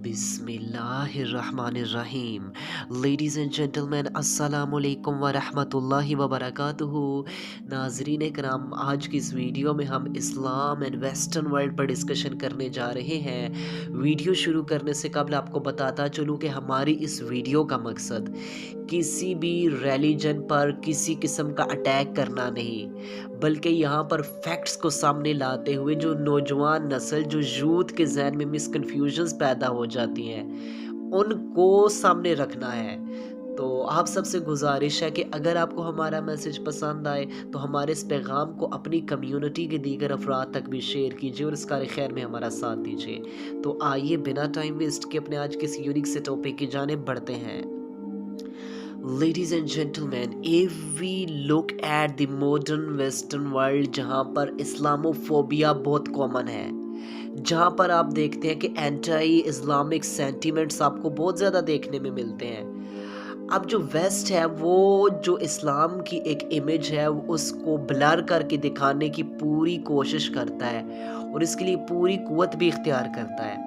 बिस्मिल्लाहिर्रहमानिर्रहीम। Ladies and gentleman, अस्सलामुअलैकुम वरहमतुल्लाहि वबरकातुहू। नाज़रीन कराम, आज की इस वीडियो में हम इस्लाम एंड वेस्टर्न वर्ल्ड पर डिस्कशन करने जा रहे हैं। वीडियो शुरू करने से कबल आपको बताता चलूँ कि हमारी इस वीडियो का मकसद किसी भी रिलीजन पर किसी किस्म का अटैक करना नहीं, बल्कि यहाँ पर फैक्ट्स को सामने लाते हुए जो नौजवान नस्ल, जो यूथ के जहन में मिसकन्फ्यूजन्स पैदा हो जाती हैं, उनको सामने रखना है। तो आप सबसे गुजारिश है कि अगर आपको हमारा मैसेज पसंद आए तो हमारे इस पैगाम को अपनी कम्युनिटी के दीगर अफराद तक भी शेयर कीजिए और इस कार खैर में हमारा साथ दीजिए। तो आइए बिना टाइम वेस्ट के अपने आज के इस यूनिक से टॉपिक की जानिब बढ़ते हैं। Ladies and gentlemen, if we look at the modern western world, जहाँ पर इस्लामोफोबिया बहुत कॉमन है, जहाँ पर आप देखते हैं कि एंटी इस्लामिक सेंटिमेंट्स आपको बहुत ज़्यादा देखने में मिलते हैं। अब जो वेस्ट है वो जो इस्लाम की एक इमेज है उसको ब्लर करके दिखाने की पूरी कोशिश करता है और इसके लिए पूरी कुव्वत भी इख्तियार करता है।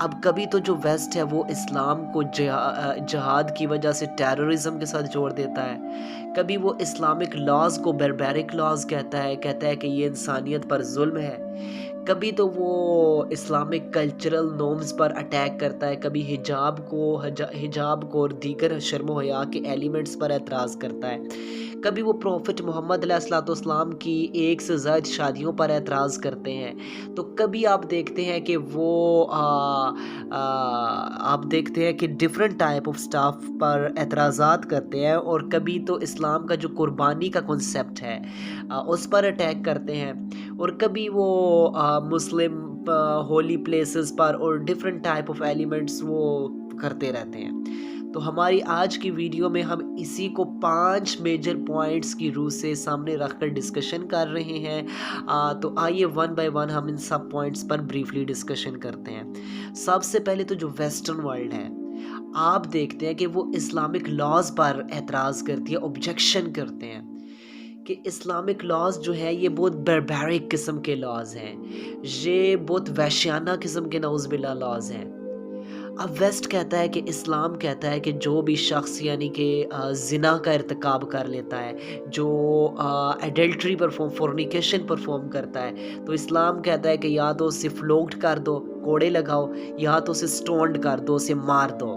अब कभी तो जो वेस्ट है वो इस्लाम को जहाद की वजह से टेररिज्म के साथ जोड़ देता है, कभी वो इस्लामिक लॉज को बारबैरिक लॉज कहता है कि ये इंसानियत पर जुल्म है, कभी तो वो इस्लामिक कल्चरल नॉर्म्स पर अटैक करता है, कभी हिजाब को और दीगर शर्म हया के एलिमेंट्स पर एतराज़ करता है, कभी वो प्रॉफिट मोहम्मद अलैहिस्सलाम की एक से ज़्यादा शादियों पर एतराज़ करते हैं, तो कभी आप देखते हैं कि वो आप देखते हैं कि डिफरेंट टाइप ऑफ स्टाफ पर एतराज़ात करते हैं, और कभी तो इस्लाम का जो कुर्बानी का कॉन्सेप्ट है उस पर अटैक करते हैं, और कभी वो मुस्लिम होली प्लेसेस पर और डिफरेंट टाइप ऑफ एलिमेंट्स वो करते रहते हैं। तो हमारी आज की वीडियो में हम इसी को 5 मेजर पॉइंट्स की रूह से सामने रखकर डिस्कशन कर रहे हैं। तो आइए वन बाय वन हम इन सब पॉइंट्स पर ब्रीफली डिस्कशन करते हैं। सबसे पहले तो जो वेस्टर्न वर्ल्ड है, आप देखते हैं कि वो इस्लामिक लॉज पर एतराज़ करती है, ऑब्जेक्शन करते हैं कि इस्लामिक लॉज जो है ये बहुत बारबैरिक किस्म के लॉज हैं, ये बहुत वैश्याना किस्म के नाउज़ुबिल्लाह लॉज हैं। अब वेस्ट कहता है कि इस्लाम कहता है कि जो भी शख्स यानी कि ज़िना का इर्तिकाब कर लेता है, जो एडल्ट्री परफॉर्म फोर्निकेशन परफॉर्म करता है, तो इस्लाम कहता है कि या तो उसे फ्लोग्ड कर दो, कोड़े लगाओ, या तो उसे स्टोन्ड कर दो, उसे मार दो।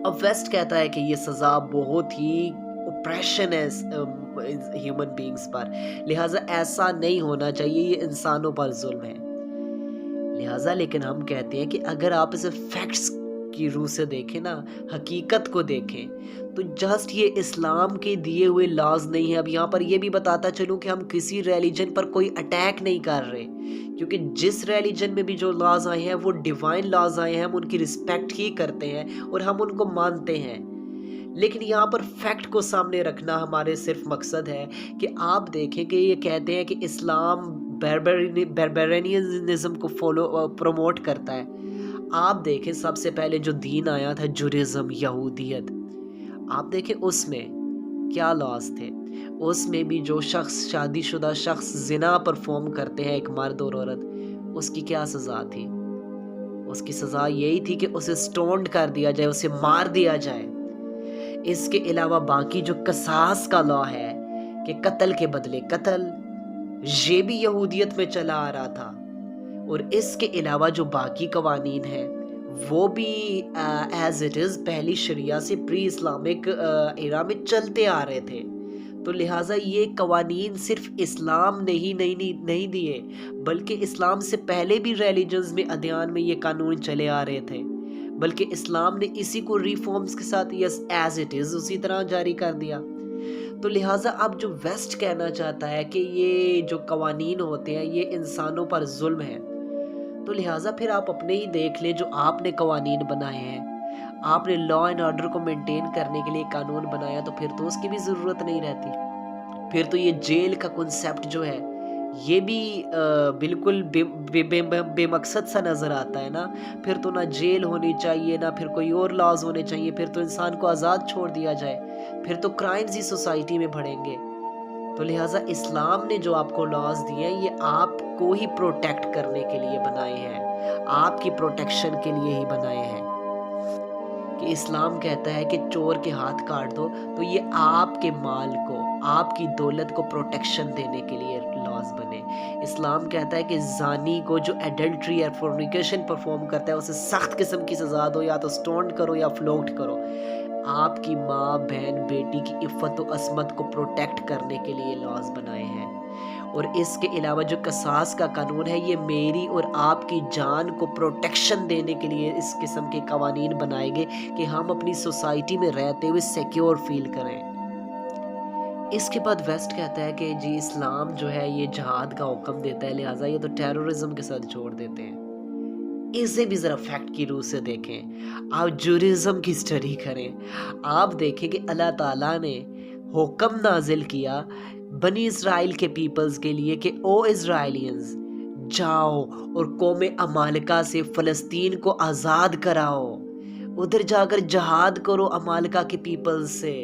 अब वेस्ट कहता है कि ये सज़ा बहुत ही ऑप्रेशन है ह्यूमन बींग्स पर, लिहाजा ऐसा नहीं होना चाहिए, ये इंसानों पर जुल्म है। लिहाजा लेकिन हम कहते हैं कि अगर आप इसे फैक्ट्स की रूह से देखें ना, हकीकत को देखें, तो जस्ट ये इस्लाम के दिए हुए लॉज नहीं है। अब यहाँ पर ये भी बताता चलूँ कि हम किसी रिलीजन पर कोई अटैक नहीं कर रहे, क्योंकि जिस रिलीजन में भी जो लॉज आए हैं वो डिवाइन लॉज आए हैं, हम उनकी रिस्पेक्ट ही करते हैं और हम उनको मानते हैं। लेकिन यहाँ पर फैक्ट को सामने रखना हमारे सिर्फ मकसद है कि आप देखें कि ये कहते हैं कि इस्लाम बारबेरियनिज्म को प्रमोट करता है। आप देखें सबसे पहले जो दीन आया था जुडाइज्म, यहूदियत, आप देखें उसमें क्या लॉज थे। उसमें भी जो शख्स शादीशुदा शख्स जिना परफॉर्म करते हैं, एक मर्द और औरत, उसकी क्या सज़ा थी? उसकी सज़ा यही थी कि उसे स्टोन्ड कर दिया जाए, उसे मार दिया जाए। इसके अलावा बाकी जो कसास का लॉ है कि कत्ल के बदले कत्ल, ये भी यहूदियत में चला आ रहा था। और इसके अलावा जो बाकी कवानीन हैं वो भी एज इट इज़ पहली शरिया से प्री इस्लामिक एरा में चलते आ रहे थे। तो लिहाजा ये कवानीन सिर्फ इस्लाम ने ही नहीं दिए, बल्कि इस्लाम से पहले भी रिलीजन्स में अदयान में ये कानून चले आ रहे थे, बल्कि इस्लाम ने इसी को रिफॉर्म्स के साथ यस एज इट इज़ उसी तरह जारी कर दिया। तो लिहाजा अब जो वेस्ट कहना चाहता है कि ये जो कवानीन होते हैं ये इंसानों पर जुल्म है, तो लिहाजा फिर आप अपने ही देख लें, जो आपने कवानीन बनाए हैं, आपने लॉ एंड ऑर्डर को मेंटेन करने के लिए कानून बनाया, तो फिर तो उसकी भी ज़रूरत नहीं रहती। फिर तो ये जेल का कॉन्सेप्ट जो है ये भी बिल्कुल बेमकसद सा नज़र आता है ना। फिर तो ना जेल होनी चाहिए, ना फिर कोई और लॉज होने चाहिए, फिर तो इंसान को आज़ाद छोड़ दिया जाए, फिर तो क्राइम्स ही सोसाइटी में बढ़ेंगे। तो लिहाजा इस्लाम ने जो आपको लॉज दिए हैं ये आपको ही प्रोटेक्ट करने के लिए बनाए हैं, آپ کی پروٹیکشن کے لیے ہی بنائے ہیں، کہ اسلام کہتا ہے کہ چور کے ہاتھ کاٹ دو تو یہ آپ کے مال کو، آپ کی دولت کو پروٹیکشن دینے کے لیے لاز بنے۔ اسلام کہتا ہے کہ زانی کو جو ایڈلٹری یا فورنیکیشن پرفارم کرتا ہے اسے سخت قسم کی سزا دو، یا تو سٹون کرو یا فلوٹ کرو۔ آپ کی ماں، بہن، بیٹی کی عفت و عصمت کو پروٹیکٹ کرنے کے لیے لاز بنائے ہیں۔ اور اس کے علاوہ جو قصاص کا قانون ہے، یہ میری اور آپ کی جان کو پروٹیکشن دینے کے لیے اس قسم کے قوانین بنائے گئے کہ ہم اپنی سوسائٹی میں رہتے ہوئے سیکیور فیل کریں۔ اس کے بعد ویسٹ کہتا ہے کہ جی اسلام جو ہے یہ جہاد کا حکم دیتا ہے، لہٰذا یہ تو ٹیررزم کے ساتھ چھوڑ دیتے ہیں۔ اسے بھی ذرا فیکٹ کی روح سے دیکھیں، آپ جورزم کی سٹڈی کریں، آپ دیکھیں کہ اللہ تعالیٰ نے حکم نازل کیا بنی اسرائیل کے پیپلز کے لیے کہ او اسرائیلینز جاؤ اور قوم عمالقہ سے فلسطین کو آزاد کراؤ، ادھر جا کر جہاد کرو عمالقہ کے پیپلز سے۔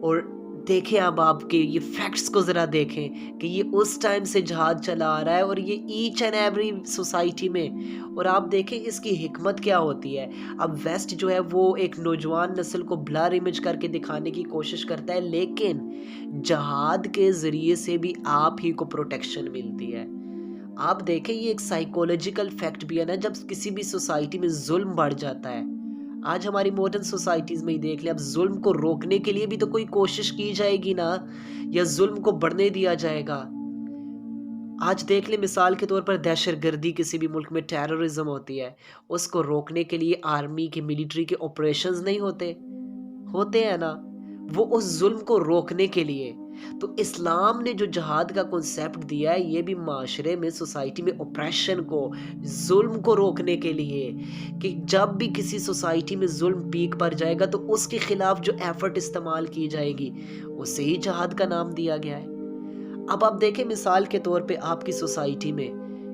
اور دیکھیں اب آپ کے یہ فیکٹس کو ذرا دیکھیں کہ یہ اس ٹائم سے جہاد چلا آ رہا ہے، اور یہ ایچ اینڈ ایوری سوسائٹی میں۔ اور آپ دیکھیں اس کی حکمت کیا ہوتی ہے۔ اب ویسٹ جو ہے وہ ایک نوجوان نسل کو بلر امیج کر کے دکھانے کی کوشش کرتا ہے، لیکن جہاد کے ذریعے سے بھی آپ ہی کو پروٹیکشن ملتی ہے۔ آپ دیکھیں یہ ایک سائیکولوجیکل فیکٹ بھی ہے نا، جب کسی بھی سوسائٹی میں ظلم بڑھ جاتا ہے، آج ہماری ماڈرن سوسائٹیز میں ہی دیکھ لیں، اب ظلم کو روکنے کے لیے بھی تو کوئی کوشش کی جائے گی نا، یا ظلم کو بڑھنے دیا جائے گا۔ آج دیکھ لیں مثال کے طور پر دہشت گردی کسی بھی ملک میں ٹیررزم ہوتی ہے، اس کو روکنے کے لیے آرمی کے، ملٹری کے آپریشنز نہیں ہوتے ہیں نا، وہ اس ظلم کو روکنے کے لیے۔ تو اسلام نے جو جہاد کا کنسیپٹ دیا ہے، یہ بھی معاشرے میں، سوسائٹی میں اپریشن کو، ظلم کو روکنے کے لیے، کہ جب بھی کسی سوسائٹی میں ظلم پیک پر جائے گا تو اس کے خلاف جو ایفرٹ استعمال کی جائے گی اسے ہی جہاد کا نام دیا گیا ہے۔ اب آپ دیکھیں مثال کے طور پہ آپ کی سوسائٹی میں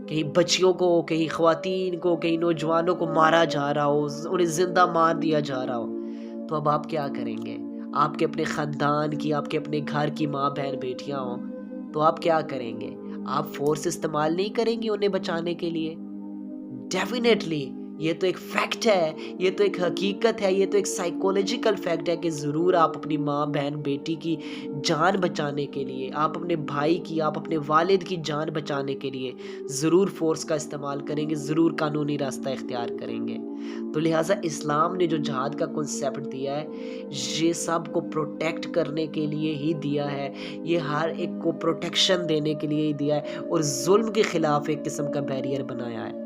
کہیں بچیوں کو، کہیں خواتین کو، کہیں نوجوانوں کو مارا جا رہا ہو، انہیں زندہ مار دیا جا رہا ہو، تو اب آپ کیا کریں گے؟ آپ کے اپنے خاندان کی، آپ کے اپنے گھر کی ماں، بہن، بیٹیاں ہوں تو آپ کیا کریں گے؟ آپ فورس استعمال نہیں کریں گے انہیں بچانے کے لیے؟ ڈیفینیٹلی یہ تو ایک فیکٹ ہے، یہ تو ایک حقیقت ہے، یہ تو ایک سائیکولوجیکل فیکٹ ہے کہ ضرور آپ اپنی ماں، بہن، بیٹی کی جان بچانے کے لیے، آپ اپنے بھائی کی، آپ اپنے والد کی جان بچانے کے لیے ضرور فورس کا استعمال کریں گے، ضرور قانونی راستہ اختیار کریں گے۔ تو لہٰذا اسلام نے جو جہاد کا کنسیپٹ دیا ہے، یہ سب کو پروٹیکٹ کرنے کے لیے ہی دیا ہے، یہ ہر ایک کو پروٹیکشن دینے کے لیے ہی دیا ہے، اور ظلم کے خلاف ایک قسم کا بیریئر بنایا ہے۔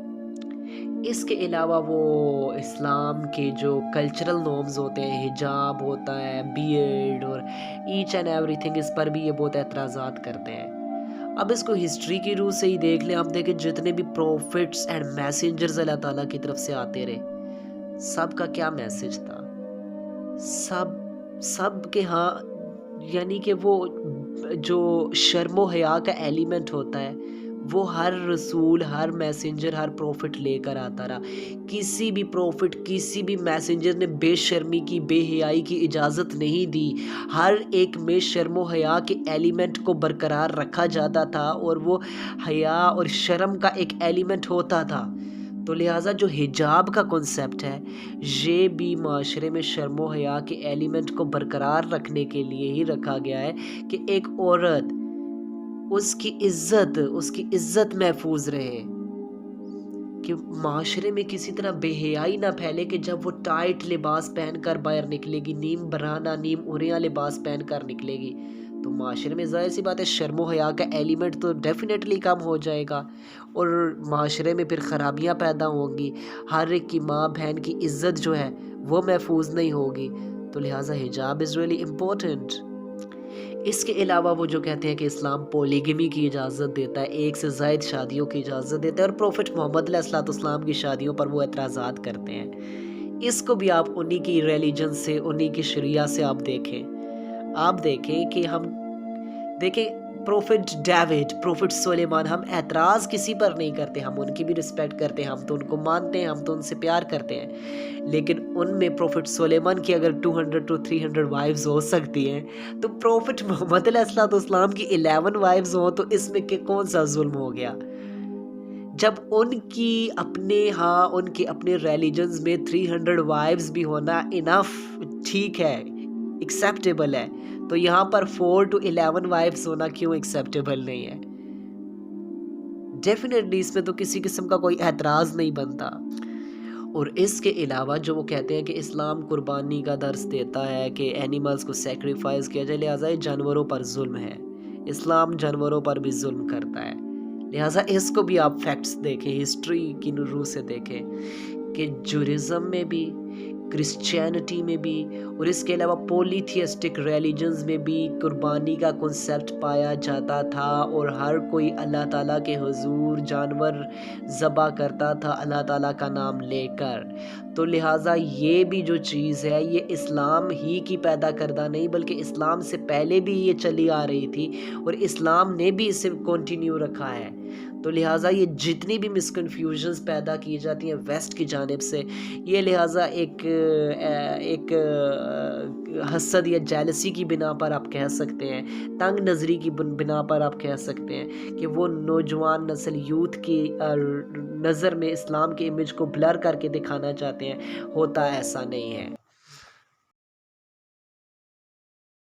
اس کے علاوہ وہ اسلام کے جو کلچرل نارمز ہوتے ہیں، حجاب ہوتا ہے، بیئرڈ اور ایچ اینڈ ایوری تھنگ، اس پر بھی یہ بہت اعتراضات کرتے ہیں۔ اب اس کو ہسٹری کی روح سے ہی دیکھ لیں، ہم دیکھیں جتنے بھی پروفٹس اینڈ میسنجرز اللہ تعالیٰ کی طرف سے آتے رہے، سب کا کیا میسج تھا؟ سب کے ہاں، یعنی کہ وہ جو شرم و حیا کا ایلیمنٹ ہوتا ہے وہ ہر رسول، ہر میسنجر، ہر پروفٹ لے کر آتا رہا۔ کسی بھی پروفٹ، کسی بھی میسنجر نے بے شرمی کی، بے حیائی کی اجازت نہیں دی۔ ہر ایک میں شرم و حیا کے ایلیمنٹ کو برقرار رکھا جاتا تھا، اور وہ حیا اور شرم کا ایک ایلیمنٹ ہوتا تھا۔ تو لہٰذا جو حجاب کا کنسیپٹ ہے، یہ بھی معاشرے میں شرم و حیا کے ایلیمنٹ کو برقرار رکھنے کے لیے ہی رکھا گیا ہے کہ ایک عورت، اس کی عزت محفوظ رہے، کہ معاشرے میں کسی طرح بے حیائی نہ پھیلے کہ جب وہ ٹائٹ لباس پہن کر باہر نکلے گی، نیم برہنہ، نیم اوریاں لباس پہن کر نکلے گی، تو معاشرے میں ظاہر سی بات ہے شرم و حیا کا ایلیمنٹ تو ڈیفینیٹلی کم ہو جائے گا، اور معاشرے میں پھر خرابیاں پیدا ہوں گی، ہر ایک کی ماں بہن کی عزت جو ہے وہ محفوظ نہیں ہوگی۔ تو لہٰذا حجاب از ریئلی امپورٹنٹ۔ اس کے علاوہ وہ جو کہتے ہیں کہ اسلام پولیگمی کی اجازت دیتا ہے، ایک سے زائد شادیوں کی اجازت دیتا ہے، اور پروفٹ محمد علیہ السلام کی شادیوں پر وہ اعتراضات کرتے ہیں۔ اس کو بھی آپ انہی کی ریلیجن سے، انہی کی شریعہ سے آپ دیکھیں کہ ہم دیکھیں پروفٹ ڈیوڈ، پروفٹ سلیمان، ہم اعتراض کسی پر نہیں کرتے، ہم ان کی بھی رسپیکٹ کرتے ہیں، ہم تو ان کو مانتے ہیں، ہم تو ان سے پیار کرتے ہیں، لیکن ان میں پروفٹ سلیمان کی اگر 200 to 300 وائفز ہو سکتی ہیں، تو پروفٹ محمد علیہ السلام کی 11 وائفز ہوں تو اس میں کہ کون سا ظلم ہو گیا؟ जब उनके अपने रिलीजन्स में 300 वाइफ्स भी होना इनफ ठीक है, एक्सेप्टेबल है, तो यहाँ पर 4 to 11 वाइफ्स होना क्यों एक्सेप्टेबल नहीं है? डेफिनेटली इसमें तो किसी किस्म का कोई एतराज़ नहीं बनता। और इसके अलावा जो वो कहते हैं कि इस्लाम कुर्बानी का दर्स देता है कि एनिमल्स को सेक्रीफाइस किया जाए, लिहाजा ये जानवरों पर जुल्म है। इस्लाम जानवरों पर भी जुल्म करता है, लिहाजा इसको भी आप फैक्ट्स देखें, हिस्ट्री की रूह से देखें कि जुडिज़म में भी, क्रिश्चियनिटी में भी और इसके अलावा पॉलीथियस्टिक रिलीजन्स में भी कुर्बानी का कॉन्सेप्ट पाया जाता था और हर कोई अल्लाह ताला के हुजूर जानवर ज़बह करता था अल्लाह ताला का नाम लेकर। तो लिहाजा ये भी जो चीज़ है ये इस्लाम ही की पैदा करदा नहीं, बल्कि इस्लाम से पहले भी ये चली आ रही थी और इस्लाम ने भी इसे कंटिन्यू रखा है। तो लिहाजा ये जितनी भी मिसकन्फ्यूजन्स पैदा की जाती हैं वेस्ट की जानिब से, ये लिहाजा एक हसद या जेलसी की बिना पर आप कह सकते हैं, तंग नज़री की बिना पर आप कह सकते हैं कि वो नौजवान नस्ल यूथ की नज़र में इस्लाम के इमेज को ब्लर करके दिखाना चाहते हैं। होता ऐसा नहीं है।